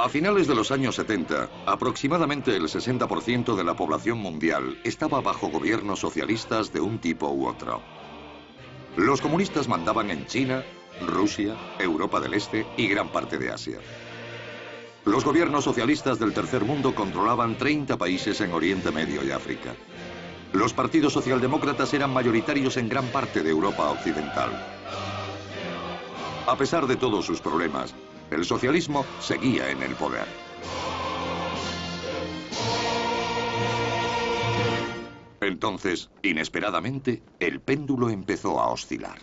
A finales de los años 70, aproximadamente el 60% de la población mundial estaba bajo gobiernos socialistas de un tipo u otro. Los comunistas mandaban en China, Rusia, Europa del Este y gran parte de Asia. Los gobiernos socialistas del tercer mundo controlaban 30 países en Oriente Medio y África. Los partidos socialdemócratas eran mayoritarios en gran parte de Europa occidental. A pesar de todos sus problemas, el socialismo seguía en el poder. Entonces, inesperadamente, el péndulo empezó a oscilar.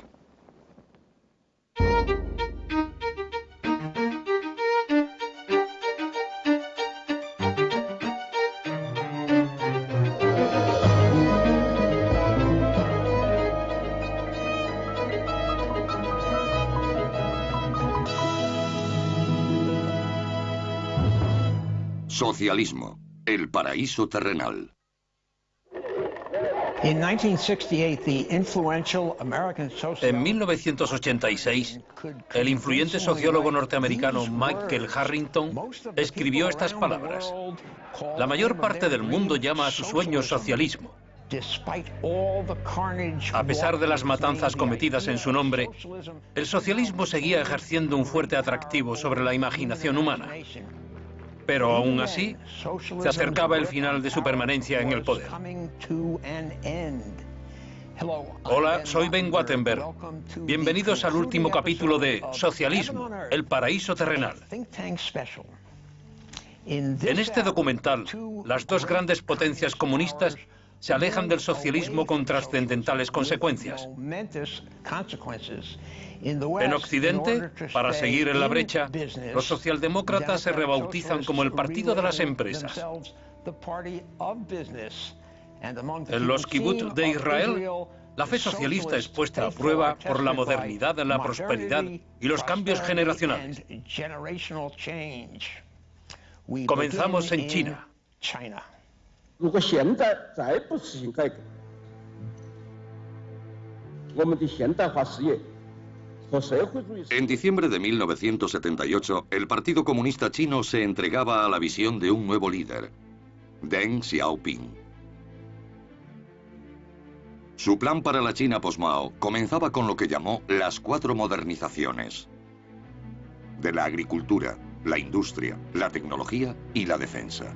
Socialismo, el paraíso terrenal. En 1986, el influyente sociólogo norteamericano Michael Harrington escribió estas palabras: la mayor parte del mundo llama a su sueño socialismo. A pesar de las matanzas cometidas en su nombre, el socialismo seguía ejerciendo un fuerte atractivo sobre la imaginación humana. Pero aún así, se acercaba el final de su permanencia en el poder. Hola, soy Ben Wattenberg. Bienvenidos al último capítulo de Socialismo, el paraíso terrenal. En este documental, las dos grandes potencias comunistas se alejan del socialismo con trascendentales consecuencias. En Occidente, para seguir en la brecha, los socialdemócratas se rebautizan como el partido de las empresas. En los kibbutz de Israel, la fe socialista es puesta a prueba por la modernidad, la prosperidad y los cambios generacionales. Comenzamos en China. En diciembre de 1978, el Partido Comunista Chino se entregaba a la visión de un nuevo líder, Deng Xiaoping. Su plan para la China post-Mao comenzaba con lo que llamó las 4 modernizaciones: de la agricultura, la industria, la tecnología y la defensa.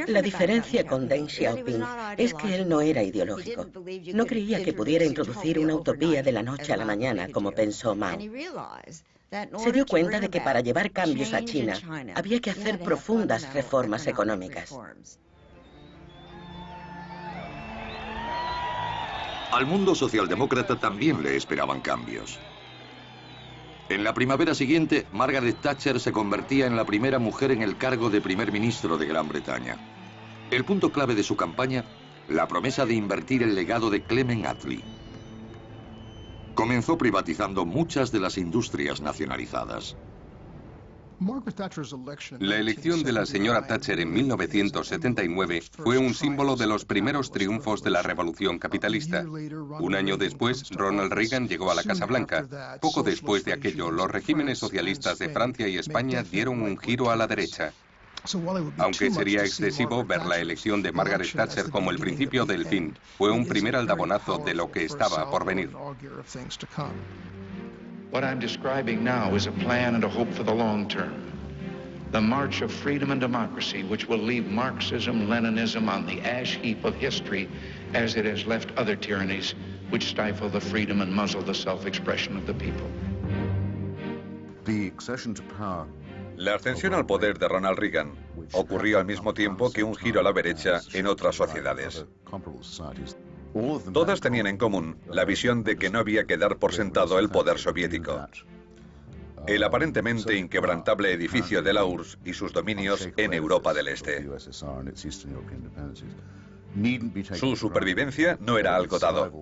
La diferencia con Deng Xiaoping es que él no era ideológico. No creía que pudiera introducir una utopía de la noche a la mañana, como pensó Mao. Se dio cuenta de que para llevar cambios a China había que hacer profundas reformas económicas. Al mundo socialdemócrata también le esperaban cambios. En la primavera siguiente, Margaret Thatcher se convertía en la primera mujer en el cargo de primer ministro de Gran Bretaña. El punto clave de su campaña, la promesa de invertir el legado de Clement Attlee. Comenzó privatizando muchas de las industrias nacionalizadas. La elección de la señora Thatcher en 1979 fue un símbolo de los primeros triunfos de la revolución capitalista. Un año después, Ronald Reagan llegó a la Casa Blanca. Poco después de aquello, los regímenes socialistas de Francia y España dieron un giro a la derecha. Aunque sería excesivo ver la elección de Margaret Thatcher como el principio del fin, fue un primer aldabonazo de lo que estaba por venir. What I'm describing now is a plan and a hope for the long term. The march of freedom and democracy, which will leave Marxism, Leninism on the ash heap of history as it has left other tyrannies which stifle the freedom and muzzle the self-expression of the people. La ascensión al poder de Ronald Reagan ocurrió al mismo tiempo que un giro a la derecha en otras sociedades. Todas tenían en común la visión de que no había que dar por sentado el poder soviético. El aparentemente inquebrantable edificio de la URSS y sus dominios en Europa del Este. Su supervivencia no era algo dado.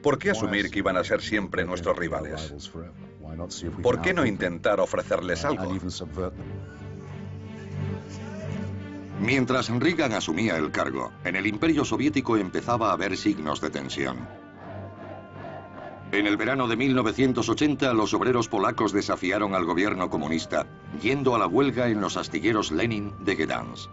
¿Por qué asumir que iban a ser siempre nuestros rivales? ¿Por qué no intentar ofrecerles algo? Mientras Reagan asumía el cargo, en el Imperio Soviético empezaba a haber signos de tensión. En el verano de 1980, los obreros polacos desafiaron al gobierno comunista, yendo a la huelga en los astilleros Lenin de Gdansk.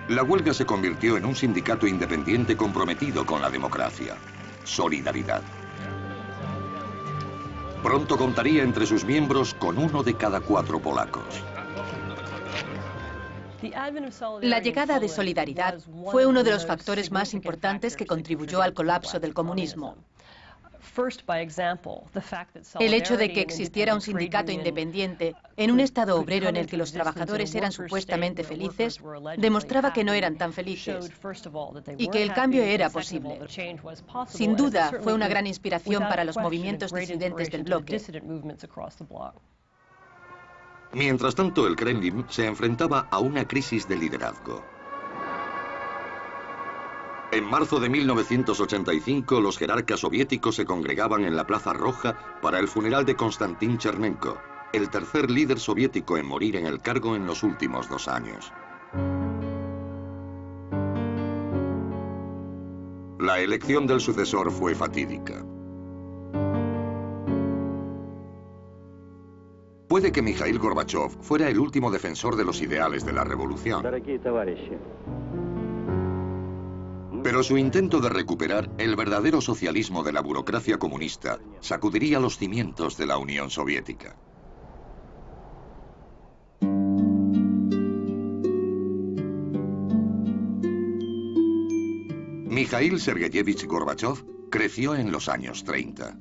La huelga se convirtió en un sindicato independiente comprometido con la democracia. Solidaridad. Pronto contaría entre sus miembros con 1 de cada 4 polacos. La llegada de Solidaridad fue uno de los factores más importantes que contribuyó al colapso del comunismo. El hecho de que existiera un sindicato independiente en un estado obrero en el que los trabajadores eran supuestamente felices demostraba que no eran tan felices y que el cambio era posible. Sin duda, fue una gran inspiración para los movimientos disidentes del bloque. Mientras tanto, el Kremlin se enfrentaba a una crisis de liderazgo. En marzo de 1985, los jerarcas soviéticos se congregaban en la Plaza Roja para el funeral de Konstantin Chernenko, el tercer líder soviético en morir en el cargo en los últimos 2 años. La elección del sucesor fue fatídica. Puede que Mikhail Gorbachev fuera el último defensor de los ideales de la revolución. Pero su intento de recuperar el verdadero socialismo de la burocracia comunista sacudiría los cimientos de la Unión Soviética. Mikhail Sergeyevich Gorbachev creció en los años 30.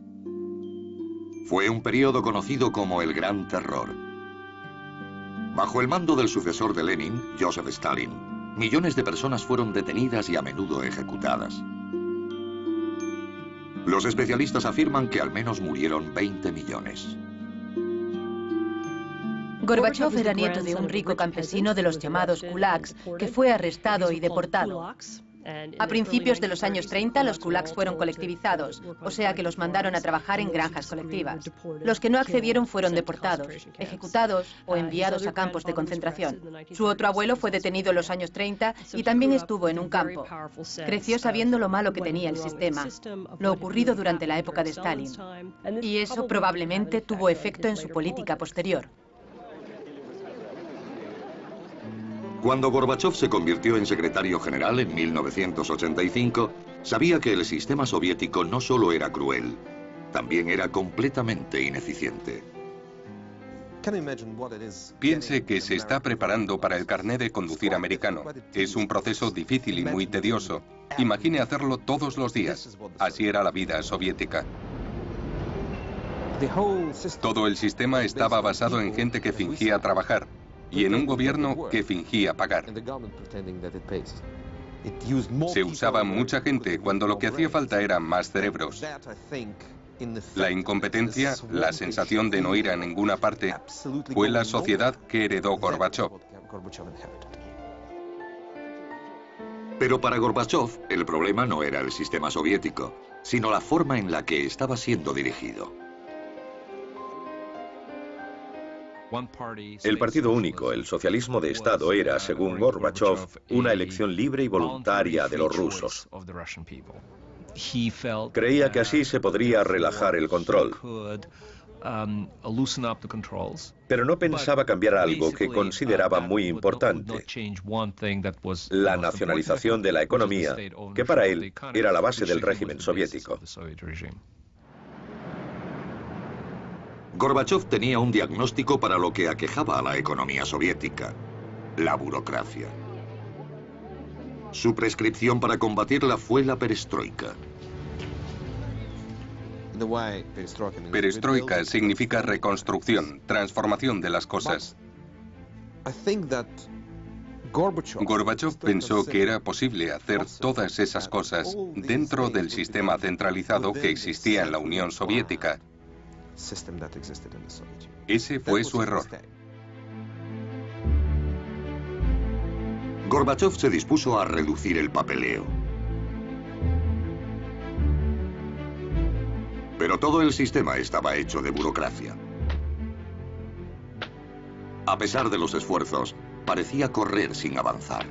Fue un periodo conocido como el Gran Terror. Bajo el mando del sucesor de Lenin, Joseph Stalin, millones de personas fueron detenidas y a menudo ejecutadas. Los especialistas afirman que al menos murieron 20 millones. Gorbachev era nieto de un rico campesino de los llamados kulaks, que fue arrestado y deportado. A principios de los años 30, los kulaks fueron colectivizados, o sea que los mandaron a trabajar en granjas colectivas. Los que no accedieron fueron deportados, ejecutados o enviados a campos de concentración. Su otro abuelo fue detenido en los años 30 y también estuvo en un campo. Creció sabiendo lo malo que tenía el sistema, lo ocurrido durante la época de Stalin. Y eso probablemente tuvo efecto en su política posterior. Cuando Gorbachev se convirtió en secretario general en 1985, sabía que el sistema soviético no solo era cruel, también era completamente ineficiente. Piense que se está preparando para el carné de conducir americano. Es un proceso difícil y muy tedioso. Imagine hacerlo todos los días. Así era la vida soviética. Todo el sistema estaba basado en gente que fingía trabajar y en un gobierno que fingía pagar. Se usaba mucha gente cuando lo que hacía falta eran más cerebros. La incompetencia, la sensación de no ir a ninguna parte, fue la sociedad que heredó Gorbachev. Pero para Gorbachev, el problema no era el sistema soviético, sino la forma en la que estaba siendo dirigido. El partido único, el socialismo de Estado, era, según Gorbachev, una elección libre y voluntaria de los rusos. Creía que así se podría relajar el control. Pero no pensaba cambiar algo que consideraba muy importante: la nacionalización de la economía, que para él era la base del régimen soviético. Gorbachev tenía un diagnóstico para lo que aquejaba a la economía soviética: la burocracia. Su prescripción para combatirla fue la perestroika. Perestroika significa reconstrucción, transformación de las cosas. Gorbachev pensó que era posible hacer todas esas cosas dentro del sistema centralizado que existía en la Unión Soviética. Ese fue su error. Gorbachev se dispuso a reducir el papeleo. Pero todo el sistema estaba hecho de burocracia. A pesar de los esfuerzos, parecía correr sin avanzar.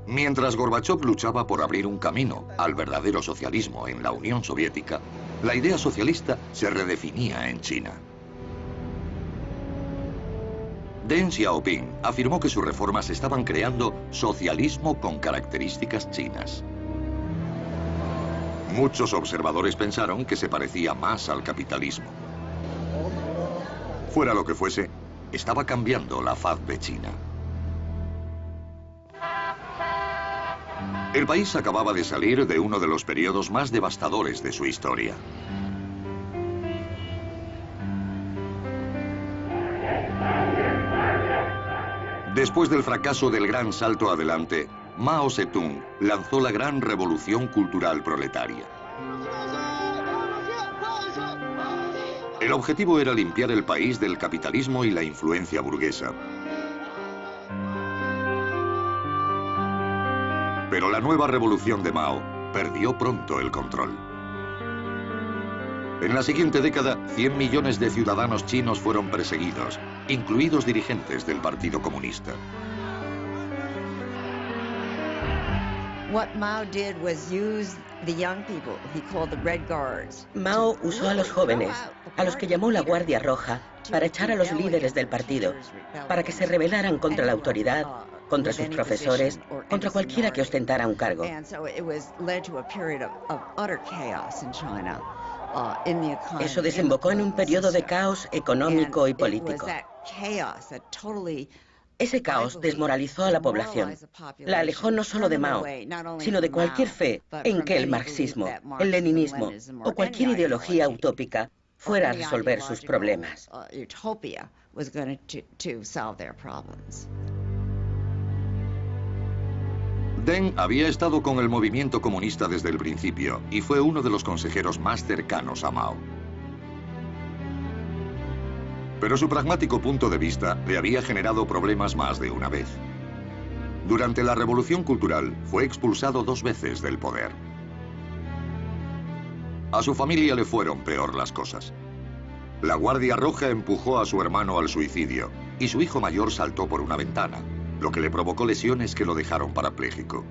Mientras Gorbachov luchaba por abrir un camino al verdadero socialismo en la Unión Soviética, la idea socialista se redefinía en China. Deng Xiaoping afirmó que sus reformas estaban creando socialismo con características chinas. Muchos observadores pensaron que se parecía más al capitalismo. Fuera lo que fuese, estaba cambiando la faz de China. El país acababa de salir de uno de los periodos más devastadores de su historia. Después del fracaso del gran salto adelante, Mao Zedong lanzó la gran revolución cultural proletaria. El objetivo era limpiar el país del capitalismo y la influencia burguesa. Pero la nueva revolución de Mao perdió pronto el control. En la siguiente década, 100 millones de ciudadanos chinos fueron perseguidos, incluidos dirigentes del Partido Comunista. Mao usó a los jóvenes, a los que llamó la Guardia Roja, para echar a los líderes del partido, para que se rebelaran contra la autoridad, contra sus profesores, contra cualquiera que ostentara un cargo. Eso desembocó en un periodo de caos económico y político. Ese caos desmoralizó a la población. La alejó no solo de Mao, sino de cualquier fe en que el marxismo, el leninismo o cualquier ideología utópica fuera a resolver sus problemas. Deng había estado con el movimiento comunista desde el principio y fue uno de los consejeros más cercanos a Mao. Pero su pragmático punto de vista le había generado problemas más de una vez. Durante la Revolución Cultural fue expulsado 2 veces del poder. A su familia le fueron peor las cosas. La Guardia Roja empujó a su hermano al suicidio y su hijo mayor saltó por una ventana, lo que le provocó lesiones que lo dejaron parapléjico.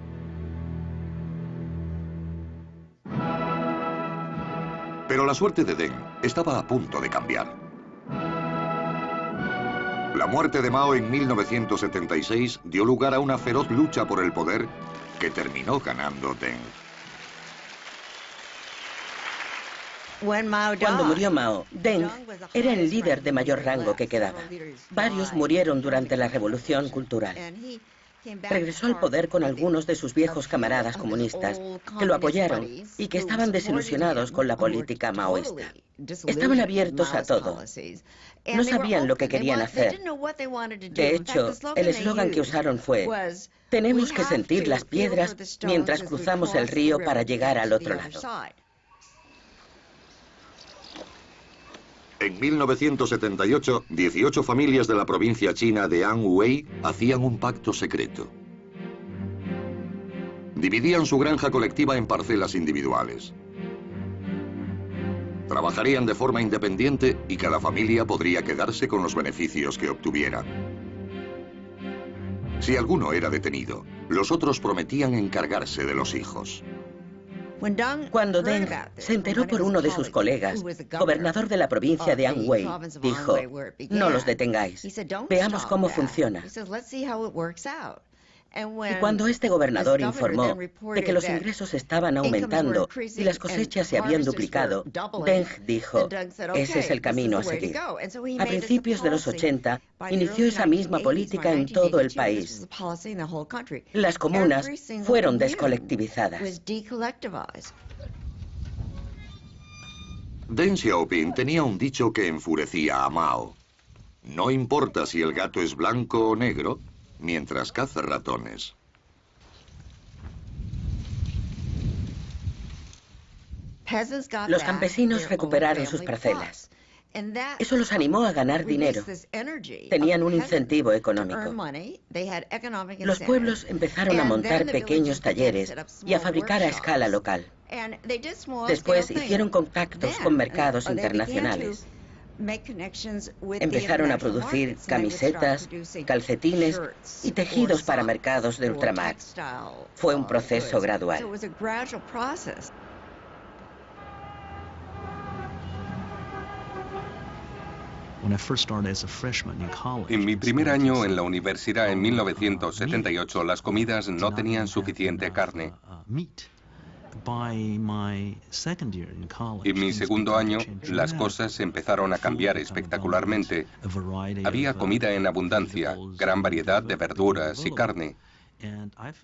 Pero la suerte de Deng estaba a punto de cambiar. La muerte de Mao en 1976 dio lugar a una feroz lucha por el poder que terminó ganando Deng. Cuando murió Mao, Deng era el líder de mayor rango que quedaba. Varios murieron durante la Revolución Cultural. Regresó al poder con algunos de sus viejos camaradas comunistas que lo apoyaron y que estaban desilusionados con la política maoísta. Estaban abiertos a todo. No sabían lo que querían hacer. De hecho, el eslogan que usaron fue: "Tenemos que sentir las piedras mientras cruzamos el río para llegar al otro lado". En 1978, 18 familias de la provincia china de Anhui hacían un pacto secreto. Dividían su granja colectiva en parcelas individuales. Trabajarían de forma independiente y cada familia podría quedarse con los beneficios que obtuviera. Si alguno era detenido, los otros prometían encargarse de los hijos. Cuando Deng se enteró por uno de sus colegas, gobernador de la provincia de Anhui, dijo: "No los detengáis, veamos cómo funciona". Y cuando este gobernador informó de que los ingresos estaban aumentando y las cosechas se habían duplicado, Deng dijo: "Ese es el camino a seguir". A principios de los 80, inició esa misma política en todo el país. Las comunas fueron descolectivizadas. Deng Xiaoping tenía un dicho que enfurecía a Mao: "No importa si el gato es blanco o negro, mientras caza ratones". Los campesinos recuperaron sus parcelas. Eso los animó a ganar dinero. Tenían un incentivo económico. Los pueblos empezaron a montar pequeños talleres y a fabricar a escala local. Después hicieron contactos con mercados internacionales. Empezaron a producir camisetas, calcetines y tejidos para mercados de ultramar. Fue un proceso gradual. En mi primer año en la universidad en 1978, las comidas no tenían suficiente carne. En mi segundo año, las cosas empezaron a cambiar espectacularmente. Había comida en abundancia, gran variedad de verduras y carne.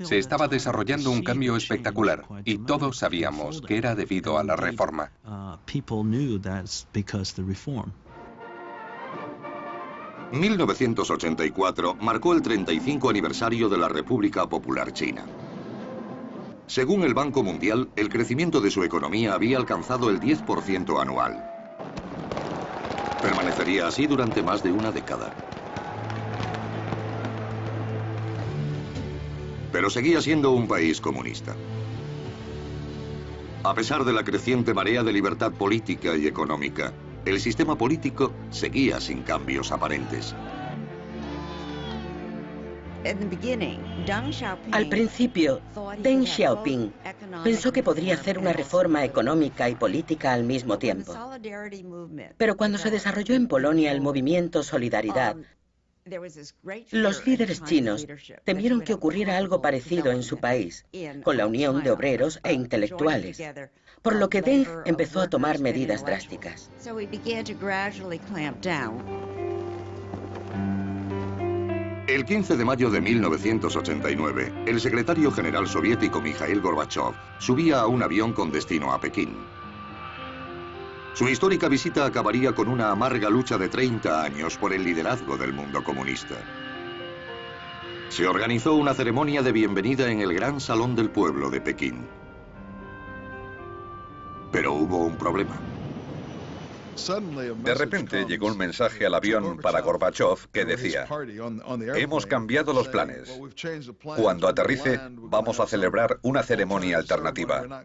Se estaba desarrollando un cambio espectacular y todos sabíamos que era debido a la reforma. 1984 marcó el 35 aniversario de la República Popular China. Según el Banco Mundial, el crecimiento de su economía había alcanzado el 10% anual. Permanecería así durante más de una década. Pero seguía siendo un país comunista. A pesar de la creciente marea de libertad política y económica, el sistema político seguía sin cambios aparentes. Al principio, Deng Xiaoping pensó que podría hacer una reforma económica y política al mismo tiempo. Pero cuando se desarrolló en Polonia el movimiento Solidaridad, los líderes chinos temieron que ocurriera algo parecido en su país, con la unión de obreros e intelectuales, por lo que Deng empezó a tomar medidas drásticas. El 15 de mayo de 1989, el secretario general soviético Mikhail Gorbachev subía a un avión con destino a Pekín. Su histórica visita acabaría con una amarga lucha de 30 años por el liderazgo del mundo comunista. Se organizó una ceremonia de bienvenida en el Gran Salón del Pueblo de Pekín. Pero hubo un problema. De repente llegó un mensaje al avión para Gorbachev que decía: hemos cambiado los planes. Cuando aterrice, vamos a celebrar una ceremonia alternativa.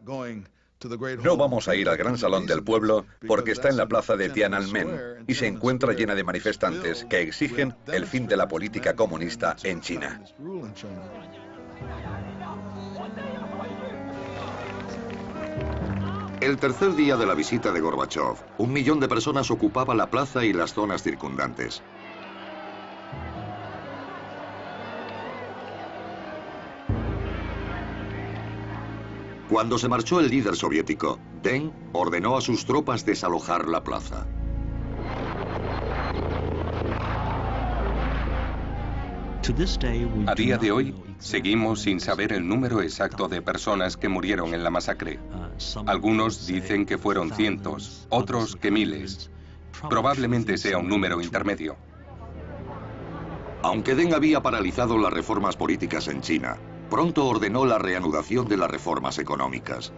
No vamos a ir al Gran Salón del Pueblo porque está en la plaza de Tiananmen y se encuentra llena de manifestantes que exigen el fin de la política comunista en China. El tercer día de la visita de Gorbachev, 1 millón de personas ocupaba la plaza y las zonas circundantes. Cuando se marchó el líder soviético, Deng ordenó a sus tropas desalojar la plaza. A día de hoy, seguimos sin saber el número exacto de personas que murieron en la masacre. Algunos dicen que fueron cientos, otros que miles. Probablemente sea un número intermedio. Aunque Deng había paralizado las reformas políticas en China, pronto ordenó la reanudación de las reformas económicas.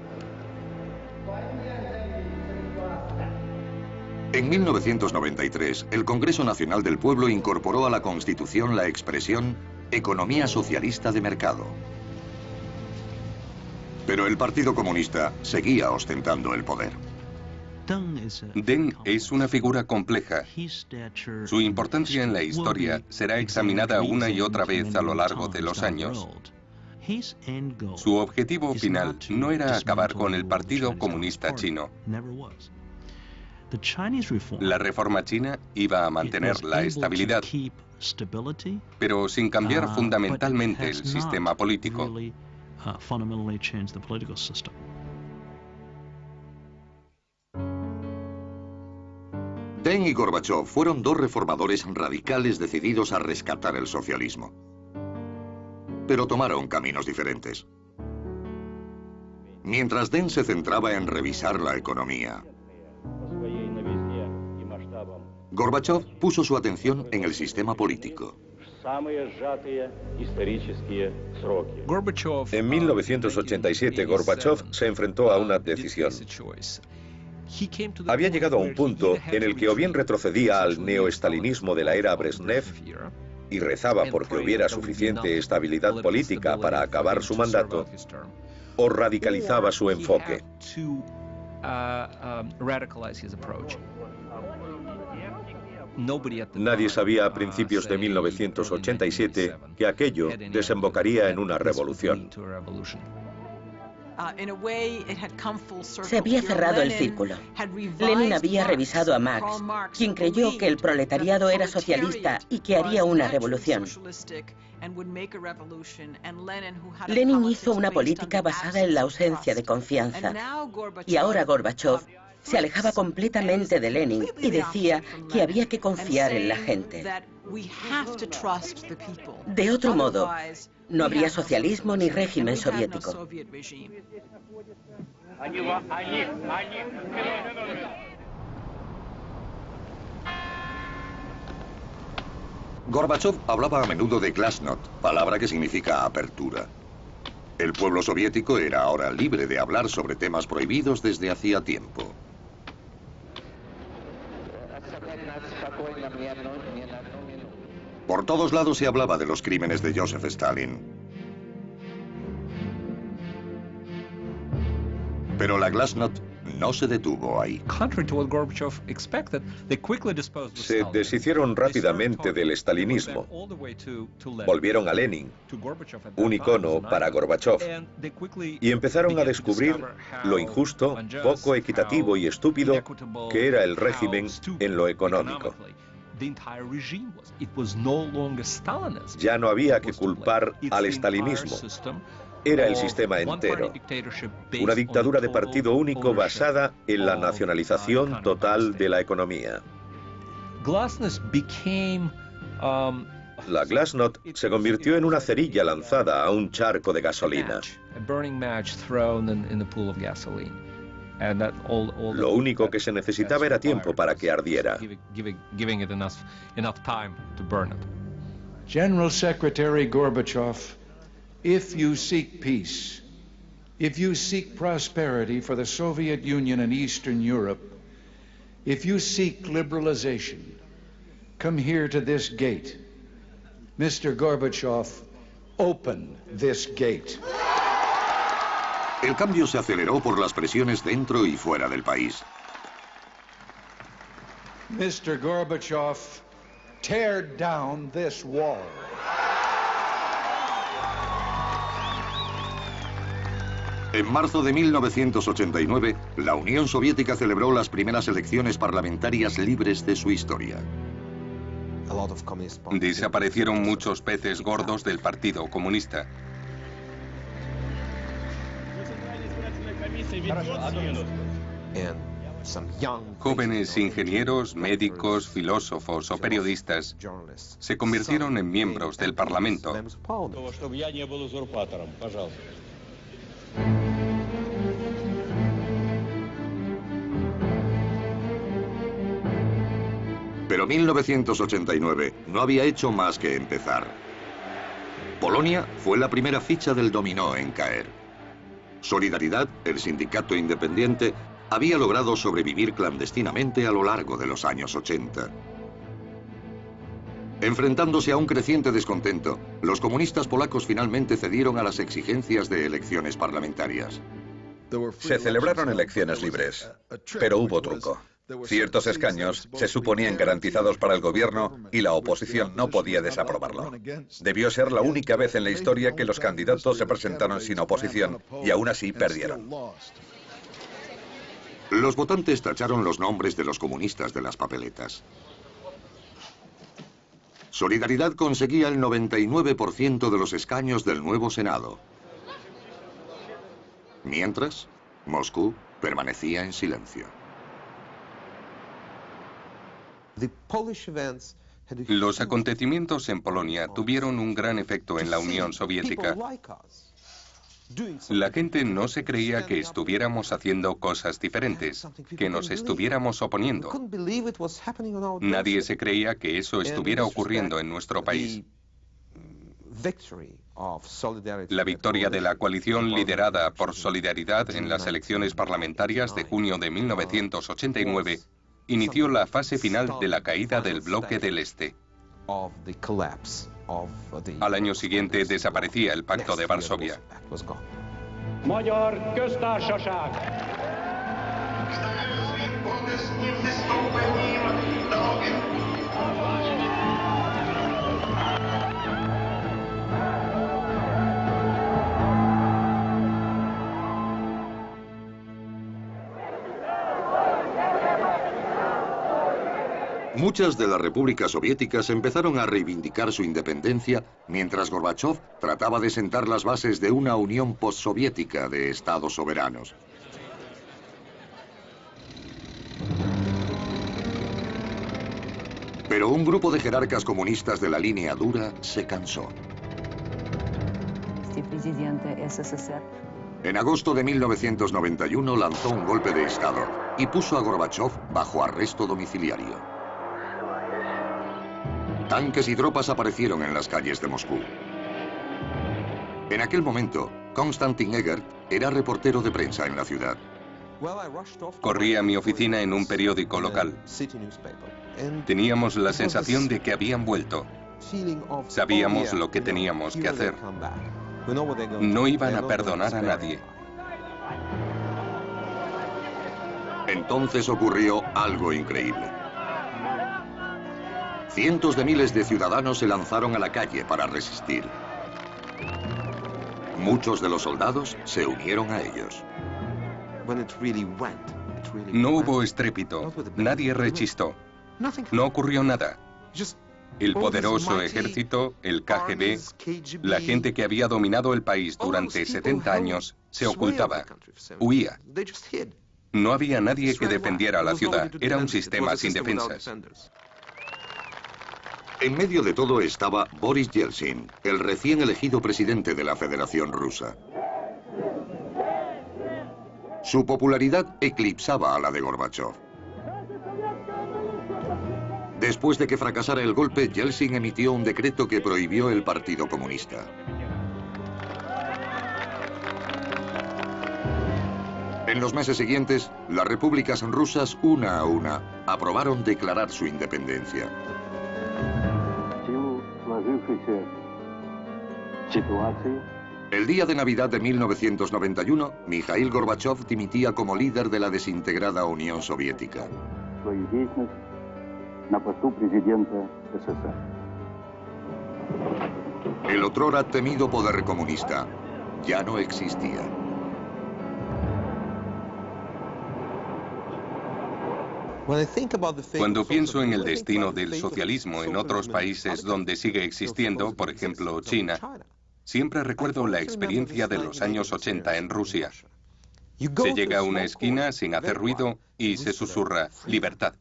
En 1993, el Congreso Nacional del Pueblo incorporó a la Constitución la expresión «economía socialista de mercado». Pero el Partido Comunista seguía ostentando el poder. Deng es una figura compleja. Su importancia en la historia será examinada una y otra vez a lo largo de los años. Su objetivo final no era acabar con el Partido Comunista Chino. La reforma china iba a mantener la estabilidad, pero sin cambiar fundamentalmente el sistema político. Deng y Gorbachev fueron dos reformadores radicales decididos a rescatar el socialismo. Pero tomaron caminos diferentes. Mientras Deng se centraba en revisar la economía, Gorbachev puso su atención en el sistema político. En 1987, Gorbachev se enfrentó a una decisión. Había llegado a un punto en el que o bien retrocedía al neoestalinismo de la era Brezhnev y rezaba porque hubiera suficiente estabilidad política para acabar su mandato, o radicalizaba su enfoque. Nadie sabía a principios de 1987 que aquello desembocaría en una revolución. Se había cerrado el círculo. Lenin había revisado a Marx, quien creyó que el proletariado era socialista y que haría una revolución. Lenin hizo una política basada en la ausencia de confianza. Y ahora Gorbachov se alejaba completamente de Lenin y decía que había que confiar en la gente. De otro modo, no habría socialismo ni régimen soviético. Gorbachov hablaba a menudo de glasnost, palabra que significa apertura. El pueblo soviético era ahora libre de hablar sobre temas prohibidos desde hacía tiempo. Por todos lados se hablaba de los crímenes de Joseph Stalin. Pero la glasnost no se detuvo ahí. Se deshicieron rápidamente del stalinismo. Volvieron a Lenin, un icono para Gorbachov, y empezaron a descubrir lo injusto, poco equitativo y estúpido que era el régimen en lo económico. Ya no había que culpar al estalinismo. Era el sistema entero. Una dictadura de partido único basada en la nacionalización total de la economía. La glasnost se convirtió en una cerilla lanzada a un charco de gasolina. Lo único que se necesitaba era tiempo para que ardiera. General Secretary Gorbachev, if you seek peace, if you seek prosperity for the Soviet Union and Eastern Europe, if you seek liberalization, come here to this gate. Mr. Gorbachev, open this gate. El cambio se aceleró por las presiones dentro y fuera del país. Mr. Gorbachev, tear down this wall. En marzo de 1989, la Unión Soviética celebró las primeras elecciones parlamentarias libres de su historia. Desaparecieron muchos peces gordos del Partido Comunista. Jóvenes ingenieros, médicos, filósofos o periodistas se convirtieron en miembros del Parlamento. Pero 1989 no había hecho más que empezar. Polonia fue la primera ficha del dominó en caer. Solidaridad, el sindicato independiente, había logrado sobrevivir clandestinamente a lo largo de los años 80. Enfrentándose a un creciente descontento, los comunistas polacos finalmente cedieron a las exigencias de elecciones parlamentarias. Se celebraron elecciones libres, pero hubo truco. Ciertos escaños se suponían garantizados para el gobierno y la oposición no podía desaprobarlo. Debió ser la única vez en la historia que los candidatos se presentaron sin oposición y aún así perdieron. Los votantes tacharon los nombres de los comunistas de las papeletas. Solidaridad conseguía el 99% de los escaños del nuevo Senado. Mientras, Moscú permanecía en silencio. Los acontecimientos en Polonia tuvieron un gran efecto en la Unión Soviética. La gente no se creía que estuviéramos haciendo cosas diferentes, que nos estuviéramos oponiendo. Nadie se creía que eso estuviera ocurriendo en nuestro país. La victoria de la coalición liderada por Solidaridad en las elecciones parlamentarias de junio de 1989 inició la fase final de la caída del bloque del Este. Al año siguiente desaparecía el Pacto de Varsovia. Muchas de las repúblicas soviéticas empezaron a reivindicar su independencia, mientras Gorbachov trataba de sentar las bases de una unión postsoviética de estados soberanos. Pero un grupo de jerarcas comunistas de la línea dura se cansó. En agosto de 1991 lanzó un golpe de Estado y puso a Gorbachov bajo arresto domiciliario. Tanques y tropas aparecieron en las calles de Moscú. En aquel momento, Konstantin Egert era reportero de prensa en la ciudad. Corrí a mi oficina en un periódico local. Teníamos la sensación de que habían vuelto. Sabíamos lo que teníamos que hacer. No iban a perdonar a nadie. Entonces ocurrió algo increíble. Cientos de miles de ciudadanos se lanzaron a la calle para resistir. Muchos de los soldados se unieron a ellos. No hubo estrépito, nadie rechistó. No ocurrió nada. El poderoso ejército, el KGB, la gente que había dominado el país durante 70 años, se ocultaba, huía. No había nadie que defendiera la ciudad, era un sistema sin defensas. En medio de todo estaba Boris Yeltsin, el recién elegido presidente de la Federación Rusa. Su popularidad eclipsaba a la de Gorbachov. Después de que fracasara el golpe, Yeltsin emitió un decreto que prohibió el Partido Comunista. En los meses siguientes, las repúblicas rusas, una a una, aprobaron declarar su independencia. El día de Navidad de 1991, Mikhail Gorbachov dimitía como líder de la desintegrada Unión Soviética. El otrora temido poder comunista ya no existía. Cuando pienso en el destino del socialismo en otros países donde sigue existiendo, por ejemplo China, siempre recuerdo la experiencia de los años 80 en Rusia. Se llega a una esquina sin hacer ruido y se susurra libertad.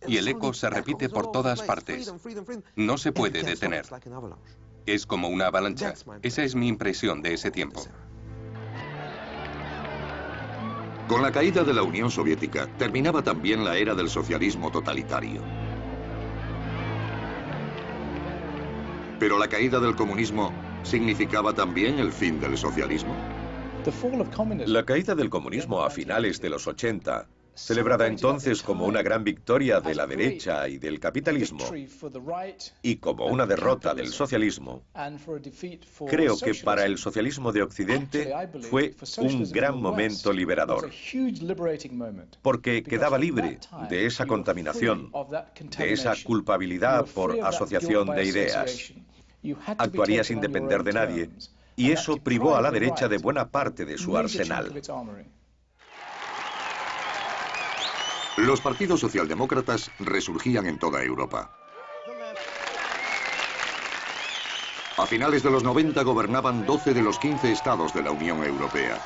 Y el eco se repite por todas partes. No se puede detener. Es como una avalancha. Esa es mi impresión de ese tiempo. Con la caída de la Unión Soviética, terminaba también la era del socialismo totalitario. Pero la caída del comunismo significaba también el fin del socialismo. La caída del comunismo a finales de los 80, celebrada entonces como una gran victoria de la derecha y del capitalismo, y como una derrota del socialismo, creo que para el socialismo de Occidente fue un gran momento liberador, porque quedaba libre de esa contaminación, de esa culpabilidad por asociación de ideas. Actuaría sin depender de nadie, y eso privó a la derecha de buena parte de su arsenal. Los partidos socialdemócratas resurgían en toda Europa. A finales de los 90 gobernaban 12 de los 15 estados de la Unión Europea.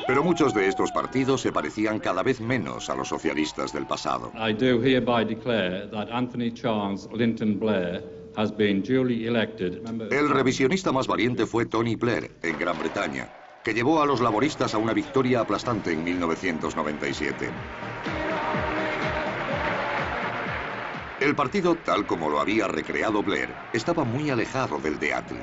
Pero muchos de estos partidos se parecían cada vez menos a los socialistas del pasado. I do hereby declare that Anthony Charles Linton Blair has been duly elected. El revisionista más valiente fue Tony Blair, en Gran Bretaña, que llevó a los laboristas a una victoria aplastante en 1997. El partido, tal como lo había recreado Blair, estaba muy alejado del de Attlee.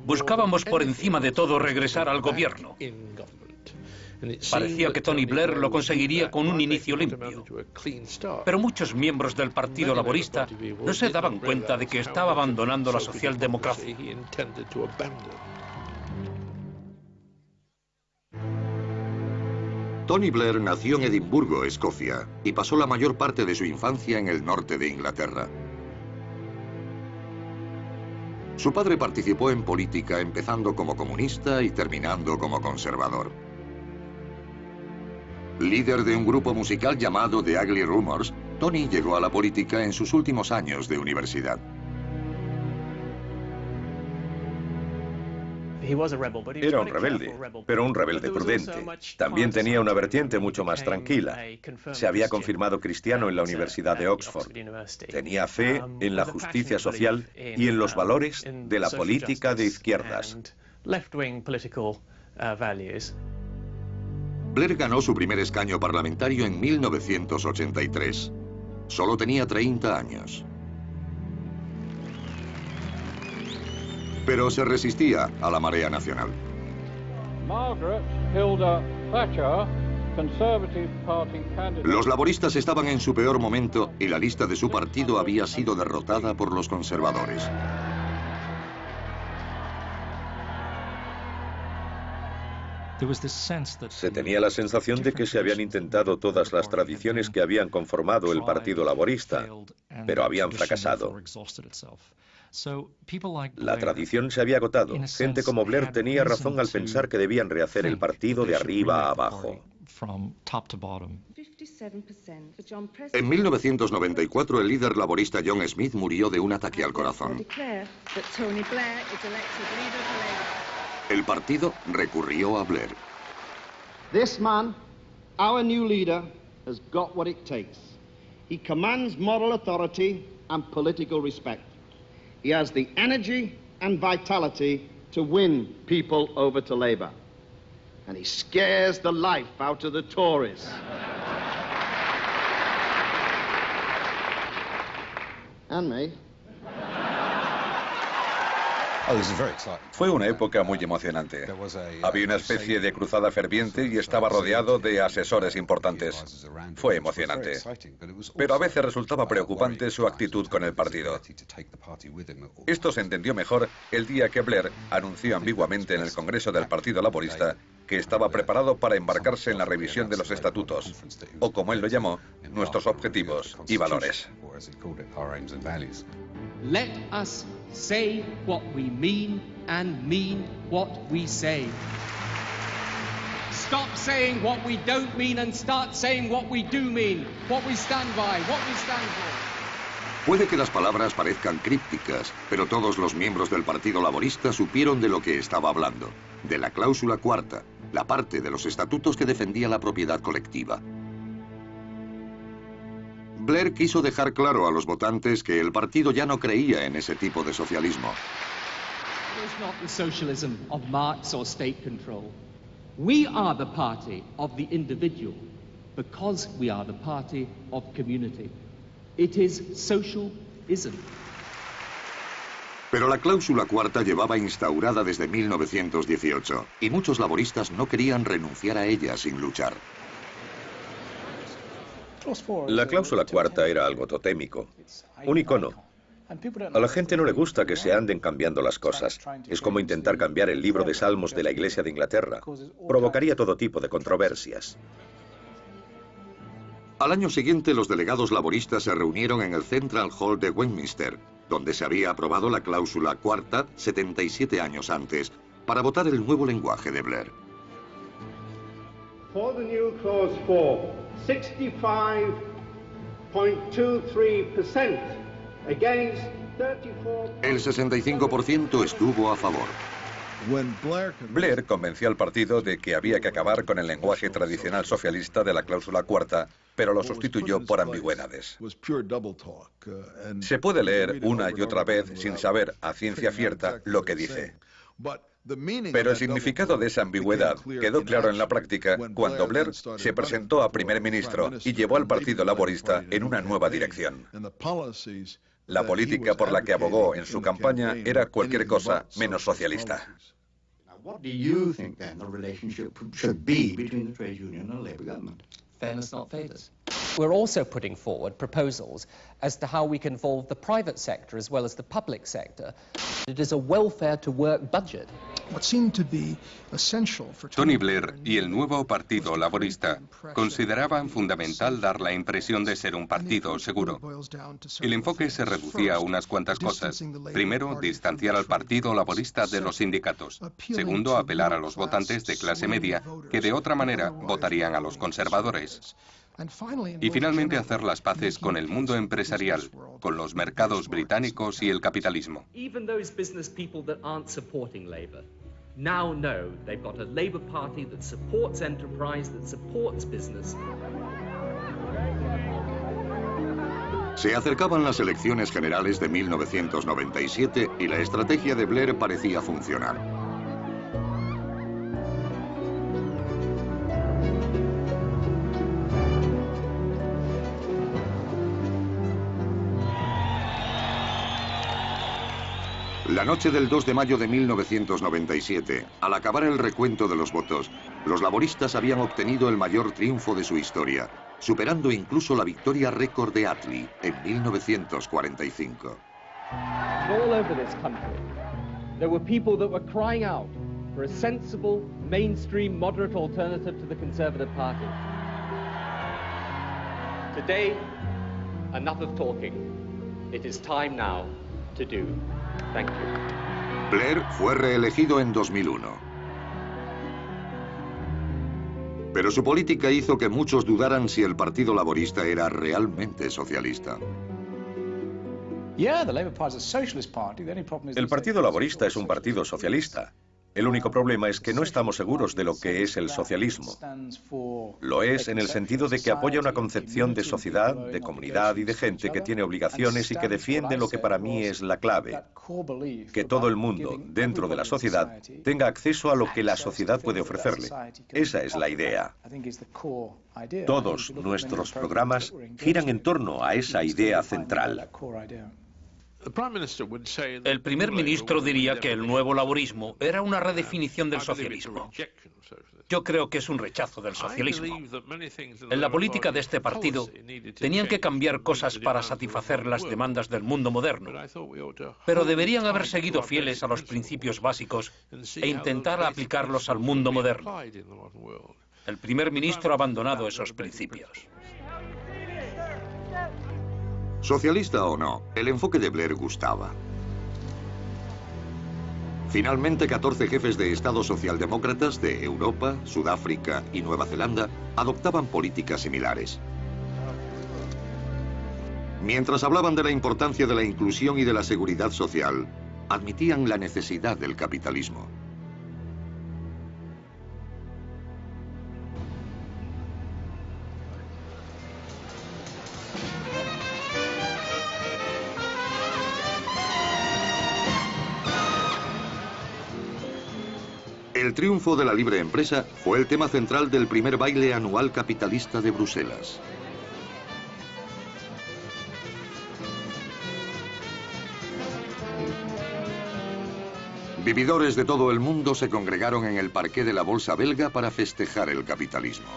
Buscábamos por encima de todo regresar al gobierno. Parecía que Tony Blair lo conseguiría con un inicio limpio. Pero muchos miembros del Partido Laborista no se daban cuenta de que estaba abandonando la socialdemocracia. Tony Blair nació en Edimburgo, Escocia, y pasó la mayor parte de su infancia en el norte de Inglaterra. Su padre participó en política, empezando como comunista y terminando como conservador. Líder de un grupo musical llamado The Ugly Rumors, Tony llegó a la política en sus últimos años de universidad. Era un rebelde, pero un rebelde prudente. También tenía una vertiente mucho más tranquila. Se había confirmado cristiano en la Universidad de Oxford. Tenía fe en la justicia social y en los valores de la política de izquierdas. Blair ganó su primer escaño parlamentario en 1983. Solo tenía 30 años. Pero se resistía a la marea nacional. Los laboristas estaban en su peor momento y la lista de su partido había sido derrotada por los conservadores. Se tenía la sensación de que se habían intentado todas las tradiciones que habían conformado el Partido Laborista, pero habían fracasado. La tradición se había agotado. Gente como Blair tenía razón al pensar que debían rehacer el partido de arriba a abajo. En 1994, el líder laborista John Smith murió de un ataque al corazón. El partido recurrió a Blair. This man, our new leader, has got what it takes. He commands moral authority and political respect. He has the energy and vitality to win people over to Labour. And he scares the life out of the Tories. And me. Fue una época muy emocionante. Había una especie de cruzada ferviente y estaba rodeado de asesores importantes. Fue emocionante. Pero a veces resultaba preocupante su actitud con el partido. Esto se entendió mejor el día que Blair anunció ambiguamente en el Congreso del Partido Laborista que estaba preparado para embarcarse en la revisión de los estatutos, o como él lo llamó, nuestros objetivos y valores. Let us say what we mean and mean what we say. Stop saying what we don't mean and start saying what we do mean, what we stand by, what we stand for. Puede que las palabras parezcan crípticas, pero todos los miembros del Partido Laborista supieron de lo que estaba hablando, de la cláusula cuarta, la parte de los estatutos que defendía la propiedad colectiva. Blair quiso dejar claro a los votantes que el partido ya no creía en ese tipo de socialismo. It is not the socialism of Marx or state control. We are the party of the individual because we are the party of community. It is socialism. Pero la cláusula cuarta llevaba instaurada desde 1918 y muchos laboristas no querían renunciar a ella sin luchar. La cláusula cuarta era algo totémico, un icono. A la gente no le gusta que se anden cambiando las cosas. Es como intentar cambiar el libro de Salmos de la Iglesia de Inglaterra. Provocaría todo tipo de controversias. Al año siguiente, los delegados laboristas se reunieron en el Central Hall de Westminster, donde se había aprobado la cláusula cuarta 77 años antes, para votar el nuevo lenguaje de Blair. For the new clause 4, 65.23% against 34%. El 65% estuvo a favor. Blair convenció al partido de que había que acabar con el lenguaje tradicional socialista de la cláusula cuarta, pero lo sustituyó por ambigüedades. Se puede leer una y otra vez sin saber a ciencia cierta lo que dice. Pero el significado de esa ambigüedad quedó claro en la práctica cuando Blair se presentó a primer ministro y llevó al Partido Laborista en una nueva dirección. La política por la que abogó en su campaña era cualquier cosa menos socialista. What do you think then the relationship should be between the trade union and the Labour government? Fairness, not favours. We're also putting forward proposals as to how we can involve the private sector as well as the public sector. It is a welfare to work budget. Tony Blair y el nuevo Partido Laborista consideraban fundamental dar la impresión de ser un partido seguro. El enfoque se reducía a unas cuantas cosas. Primero, distanciar al Partido Laborista de los sindicatos. Segundo, apelar a los votantes de clase media que de otra manera votarían a los conservadores. Y finalmente hacer las paces con el mundo empresarial, con los mercados británicos y el capitalismo. Now know they've got a Labour Party that supports enterprise, that supports business. Se acercaban las elecciones generales de 1997 y la estrategia de Blair parecía funcionar. La noche del 2 de mayo de 1997, al acabar el recuento de los votos, los laboristas habían obtenido el mayor triunfo de su historia, superando incluso la victoria récord de Attlee en 1945. All over this country, there were people that were crying out for a sensible, mainstream, moderate alternative to the Conservative Party. Today, enough of talking. It is time now to do. Thank you. Blair fue reelegido en 2001. Pero su política hizo que muchos dudaran si el Partido Laborista era realmente socialista. El Partido Laborista es un partido socialista. El único problema es que no estamos seguros de lo que es el socialismo. Lo es en el sentido de que apoya una concepción de sociedad, de comunidad y de gente que tiene obligaciones y que defiende lo que para mí es la clave: que todo el mundo, dentro de la sociedad, tenga acceso a lo que la sociedad puede ofrecerle. Esa es la idea. Todos nuestros programas giran en torno a esa idea central. El primer ministro diría que el nuevo laborismo era una redefinición del socialismo. Yo creo que es un rechazo del socialismo. En la política de este partido tenían que cambiar cosas para satisfacer las demandas del mundo moderno, pero deberían haber seguido fieles a los principios básicos e intentar aplicarlos al mundo moderno. El primer ministro ha abandonado esos principios. Socialista o no, el enfoque de Blair gustaba. Finalmente, 14 jefes de Estado socialdemócratas de Europa, Sudáfrica y Nueva Zelanda adoptaban políticas similares. Mientras hablaban de la importancia de la inclusión y de la seguridad social, admitían la necesidad del capitalismo. El triunfo de la libre empresa fue el tema central del primer baile anual capitalista de Bruselas. Vividores de todo el mundo se congregaron en el parqué de la Bolsa belga para festejar el capitalismo.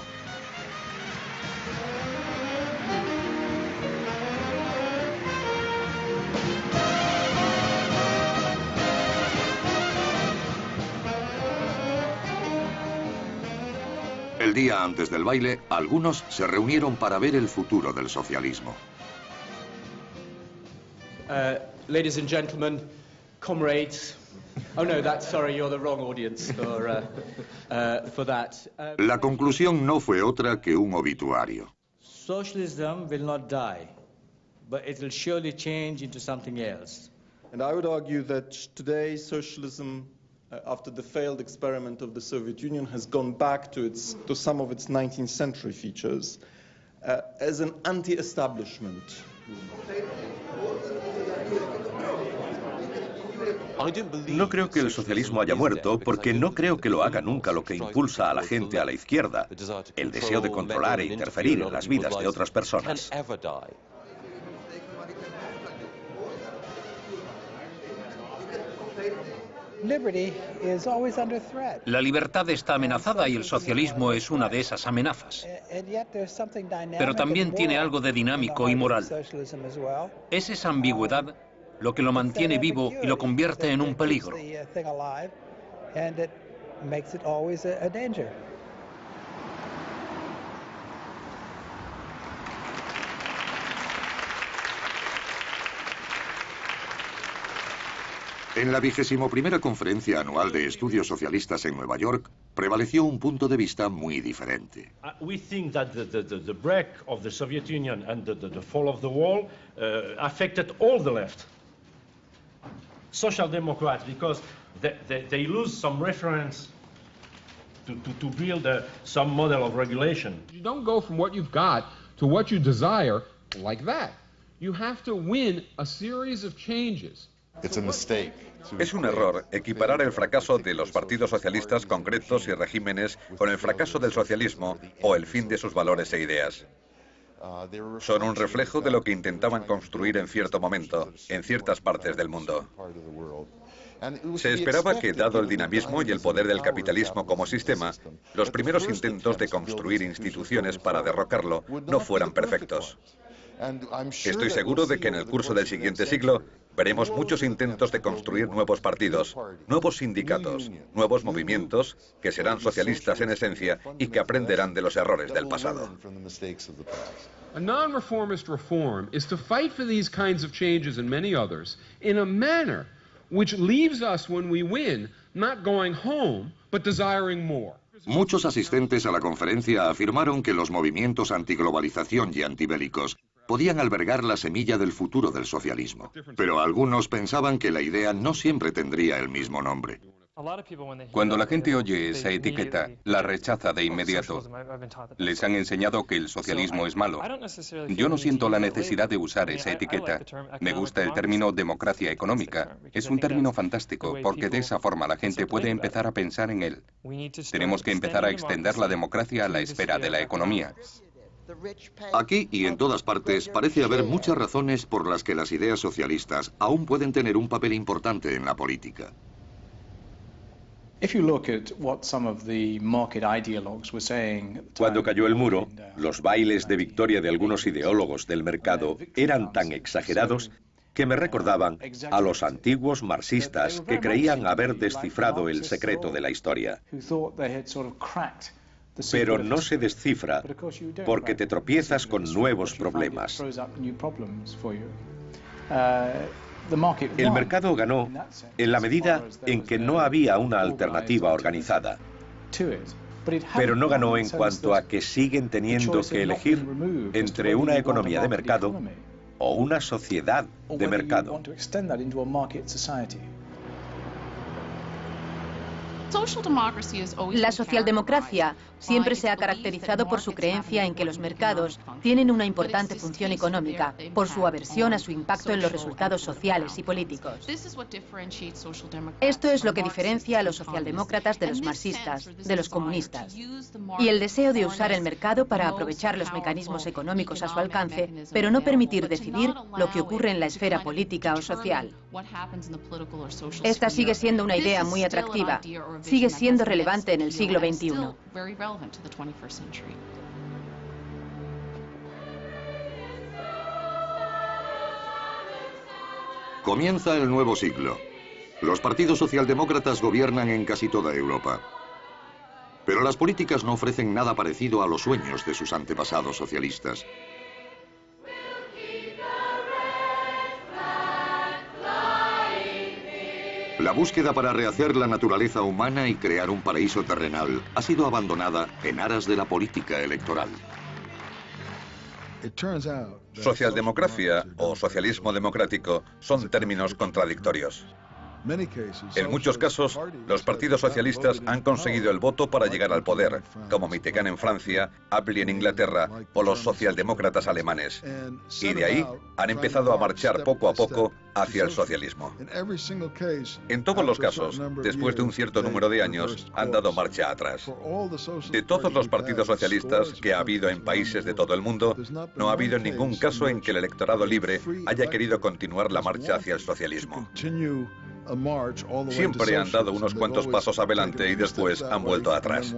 El día antes del baile, algunos se reunieron para ver el futuro del socialismo. Ladies and gentlemen, comrades. Oh no, sorry, you're the wrong audience for that. La conclusión no fue otra que un obituario. Socialism will not die, but it will surely change into something else. And I would argue that today socialism, after the failed experiment of the Soviet Union, has gone back to some of its 19th century features as an anti-establishment. No creo que el socialismo haya muerto porque no creo que lo haga nunca lo que impulsa a la gente a la izquierda, el deseo de controlar e interferir en las vidas de otras personas. La libertad está amenazada y el socialismo es una de esas amenazas. Pero también tiene algo de dinámico y moral. Es esa ambigüedad lo que lo mantiene vivo y lo convierte en un peligro. En la 21ª Conferencia Anual de Estudios Socialistas en Nueva York, prevaleció un punto de vista muy diferente. We think that the break of the Soviet Union and the fall of the wall affected all the left. Social Democrats, because they lose some reference to build some model of regulation. You don't go from what you've got to what you desire like that. You have to win a series of changes. Es un error equiparar el fracaso de los partidos socialistas concretos y regímenes con el fracaso del socialismo o el fin de sus valores e ideas. Son un reflejo de lo que intentaban construir en cierto momento, en ciertas partes del mundo. Se esperaba que, dado el dinamismo y el poder del capitalismo como sistema, los primeros intentos de construir instituciones para derrocarlo no fueran perfectos. Estoy seguro de que en el curso del siguiente siglo veremos muchos intentos de construir nuevos partidos, nuevos sindicatos, nuevos movimientos que serán socialistas en esencia y que aprenderán de los errores del pasado. A non-reformist reform is to fight for these kinds of changes and many others in a manner which leaves us when we win not going home but desiring more. Muchos asistentes a la conferencia afirmaron que los movimientos antiglobalización y antibélicos podían albergar la semilla del futuro del socialismo. Pero algunos pensaban que la idea no siempre tendría el mismo nombre. Cuando la gente oye esa etiqueta, la rechaza de inmediato. Les han enseñado que el socialismo es malo. Yo no siento la necesidad de usar esa etiqueta. Me gusta el término democracia económica. Es un término fantástico, porque de esa forma la gente puede empezar a pensar en él. Tenemos que empezar a extender la democracia a la esfera de la economía. Aquí y en todas partes parece haber muchas razones por las que las ideas socialistas aún pueden tener un papel importante en la política. Cuando cayó el muro, los bailes de victoria de algunos ideólogos del mercado eran tan exagerados que me recordaban a los antiguos marxistas que creían haber descifrado el secreto de la historia. Pero no se descifra porque te tropiezas con nuevos problemas. El mercado ganó en la medida en que no había una alternativa organizada. Pero no ganó en cuanto a que siguen teniendo que elegir entre una economía de mercado o una sociedad de mercado. La socialdemocracia siempre se ha caracterizado por su creencia en que los mercados tienen una importante función económica, por su aversión a su impacto en los resultados sociales y políticos. Esto es lo que diferencia a los socialdemócratas de los marxistas, de los comunistas. Y el deseo de usar el mercado para aprovechar los mecanismos económicos a su alcance, pero no permitir decidir lo que ocurre en la esfera política o social. Esta sigue siendo una idea muy atractiva. Sigue siendo relevante en el siglo XXI. Comienza el nuevo siglo. Los partidos socialdemócratas gobiernan en casi toda Europa. Pero las políticas no ofrecen nada parecido a los sueños de sus antepasados socialistas. La búsqueda para rehacer la naturaleza humana y crear un paraíso terrenal ha sido abandonada en aras de la política electoral. Socialdemocracia o socialismo democrático son términos contradictorios. En muchos casos, los partidos socialistas han conseguido el voto para llegar al poder, como Mitterrand en Francia, Attlee en Inglaterra o los socialdemócratas alemanes. Y de ahí han empezado a marchar poco a poco hacia el socialismo. En todos los casos, después de un cierto número de años, han dado marcha atrás. De todos los partidos socialistas que ha habido en países de todo el mundo, no ha habido ningún caso en que el electorado libre haya querido continuar la marcha hacia el socialismo. Siempre han dado unos cuantos pasos adelante y después han vuelto atrás.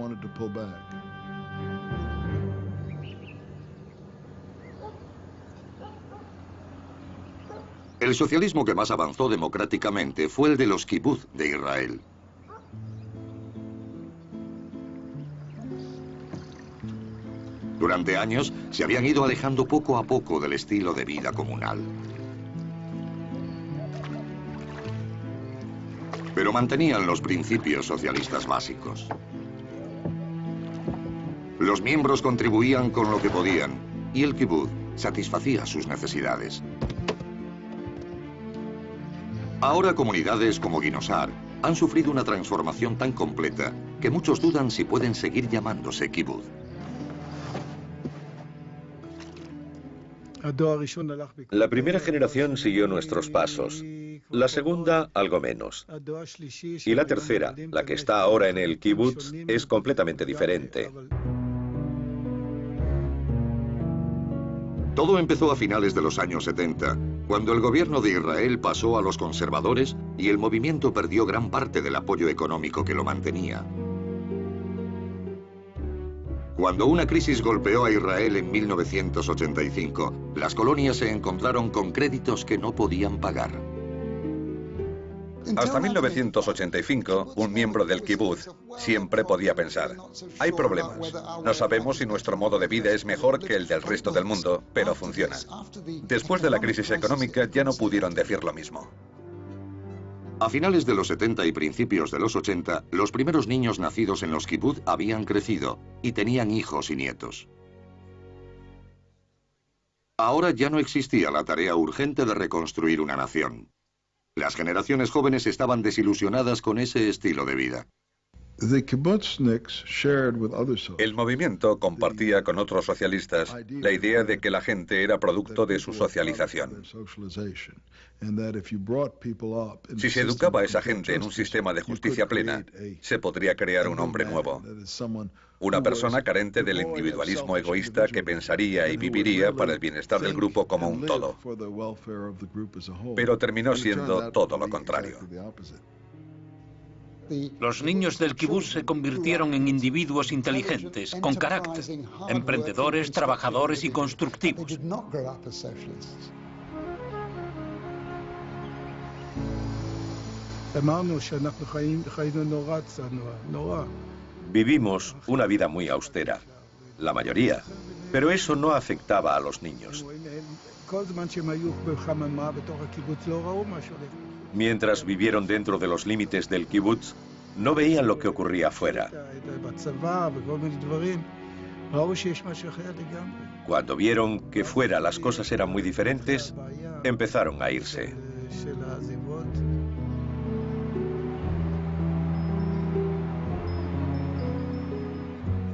El socialismo que más avanzó democráticamente fue el de los kibutz de Israel. Durante años se habían ido alejando poco a poco del estilo de vida comunal. Pero mantenían los principios socialistas básicos. Los miembros contribuían con lo que podían y el kibutz satisfacía sus necesidades. Ahora comunidades como Ginosar han sufrido una transformación tan completa que muchos dudan si pueden seguir llamándose kibutz. La primera generación siguió nuestros pasos, la segunda algo menos. Y la tercera, la que está ahora en el kibutz, es completamente diferente. Todo empezó a finales de los años 70, cuando el gobierno de Israel pasó a los conservadores y el movimiento perdió gran parte del apoyo económico que lo mantenía. Cuando una crisis golpeó a Israel en 1985, las colonias se encontraron con créditos que no podían pagar. Hasta 1985, un miembro del kibutz siempre podía pensar: hay problemas. No sabemos si nuestro modo de vida es mejor que el del resto del mundo, pero funciona. Después de la crisis económica ya no pudieron decir lo mismo. A finales de los 70 y principios de los 80, los primeros niños nacidos en los kibutz habían crecido y tenían hijos y nietos. Ahora ya no existía la tarea urgente de reconstruir una nación. Las generaciones jóvenes estaban desilusionadas con ese estilo de vida. El movimiento compartía con otros socialistas la idea de que la gente era producto de su socialización. Si se educaba a esa gente en un sistema de justicia plena, se podría crear un hombre nuevo. Una persona carente del individualismo egoísta que pensaría y viviría para el bienestar del grupo como un todo. Pero terminó siendo todo lo contrario. Los niños del kibutz se convirtieron en individuos inteligentes, con carácter, emprendedores, trabajadores y constructivos. Vivimos una vida muy austera, la mayoría, pero eso no afectaba a los niños. Mientras vivieron dentro de los límites del kibutz, no veían lo que ocurría afuera. Cuando vieron que fuera las cosas eran muy diferentes, empezaron a irse.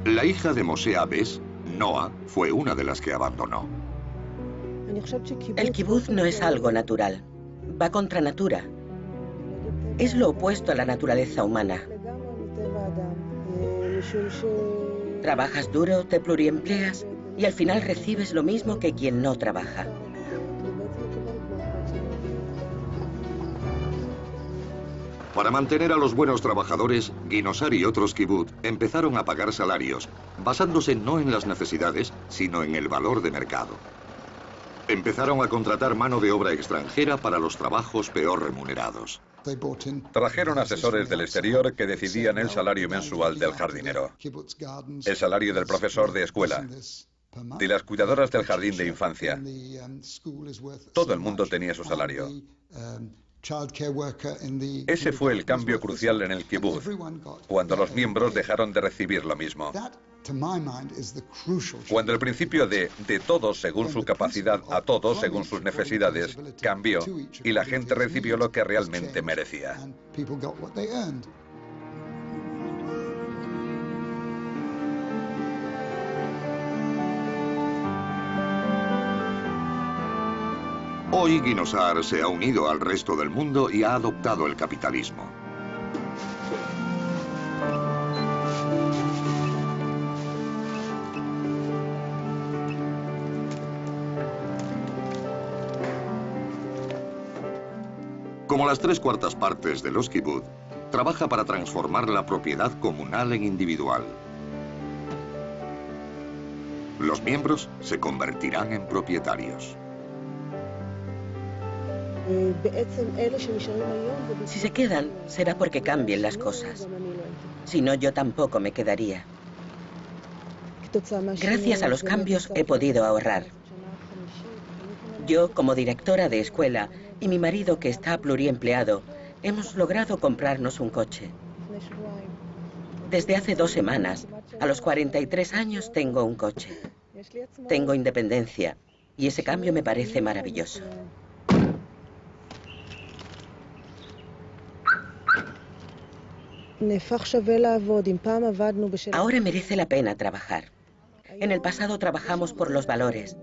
La hija de Moshe Abes, Noah, fue una de las que abandonó. El kibutz no es algo natural. Va contra natura. Es lo opuesto a la naturaleza humana. Trabajas duro, te pluriempleas y al final recibes lo mismo que quien no trabaja. Para mantener a los buenos trabajadores, Ginosar y otros kibutz empezaron a pagar salarios, basándose no en las necesidades, sino en el valor de mercado. Empezaron a contratar mano de obra extranjera para los trabajos peor remunerados. Trajeron asesores del exterior que decidían el salario mensual del jardinero, el salario del profesor de escuela, de las cuidadoras del jardín de infancia. Todo el mundo tenía su salario. Ese fue el cambio crucial en el kibutz, cuando los miembros dejaron de recibir lo mismo. Cuando el principio de todos según su capacidad a todos según sus necesidades cambió y la gente recibió lo que realmente merecía. Hoy Ginosar se ha unido al resto del mundo y ha adoptado el capitalismo. Como las 3/4 partes de los kibbutz, trabaja para transformar la propiedad comunal en individual. Los miembros se convertirán en propietarios. Si se quedan, será porque cambien las cosas. Si no, yo tampoco me quedaría. Gracias a los cambios he podido ahorrar. Yo, como directora de escuela, y mi marido, que está pluriempleado, hemos logrado comprarnos un coche. Desde hace 2 semanas, a los 43 años, tengo un coche. Tengo independencia, y ese cambio me parece maravilloso. Ahora merece la pena trabajar. En el pasado trabajamos por los valores,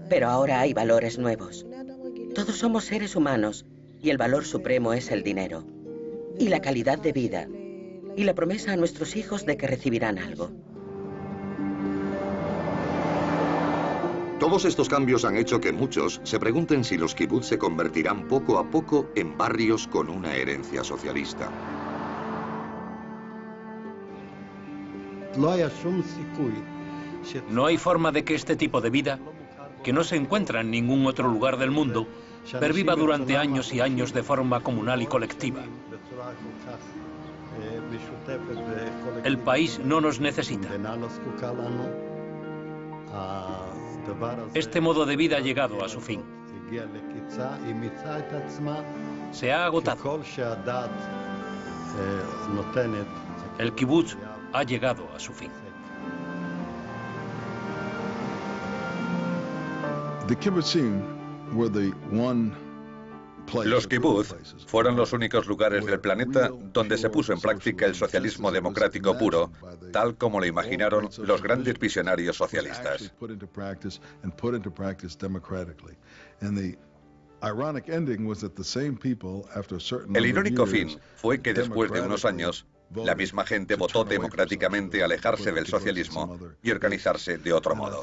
pero ahora hay valores nuevos. Todos somos seres humanos y el valor supremo es el dinero, y la calidad de vida, y la promesa a nuestros hijos de que recibirán algo. Todos estos cambios han hecho que muchos se pregunten si los kibbutz se convertirán poco a poco en barrios con una herencia socialista. No hay forma de que este tipo de vida, que no se encuentra en ningún otro lugar del mundo, perviva durante años y años de forma comunal y colectiva. El país no nos necesita. Este modo de vida ha llegado a su fin. Se ha agotado. El kibutz ha llegado a su fin. Los kibbutz fueron los únicos lugares del planeta donde se puso en práctica el socialismo democrático puro, tal como lo imaginaron los grandes visionarios socialistas. El irónico fin fue que después de unos años, la misma gente votó democráticamente alejarse del socialismo y organizarse de otro modo.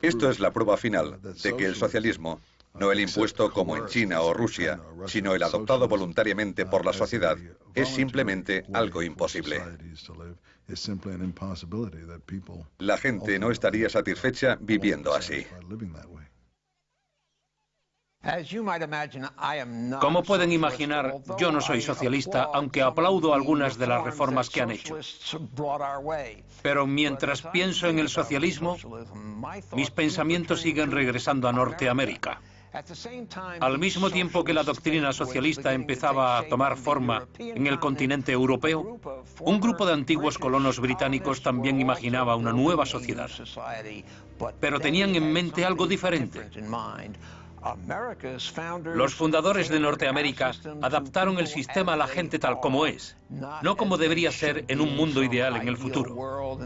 Esto es la prueba final de que el socialismo, no el impuesto como en China o Rusia, sino el adoptado voluntariamente por la sociedad, es simplemente algo imposible. La gente no estaría satisfecha viviendo así. Como pueden imaginar, yo no soy socialista, aunque aplaudo algunas de las reformas que han hecho. Pero mientras pienso en el socialismo, mis pensamientos siguen regresando a Norteamérica. Al mismo tiempo que la doctrina socialista empezaba a tomar forma en el continente europeo, un grupo de antiguos colonos británicos también imaginaba una nueva sociedad. Pero tenían en mente algo diferente. Los fundadores de Norteamérica adaptaron el sistema a la gente tal como es, no como debería ser en un mundo ideal en el futuro.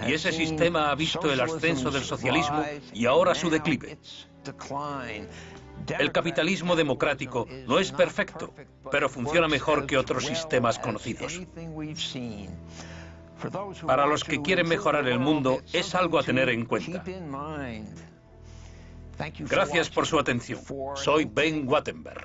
Y ese sistema ha visto el ascenso del socialismo y ahora su declive. El capitalismo democrático no es perfecto, pero funciona mejor que otros sistemas conocidos. Para los que quieren mejorar el mundo, es algo a tener en cuenta. Gracias por su atención. Soy Ben Wattenberg.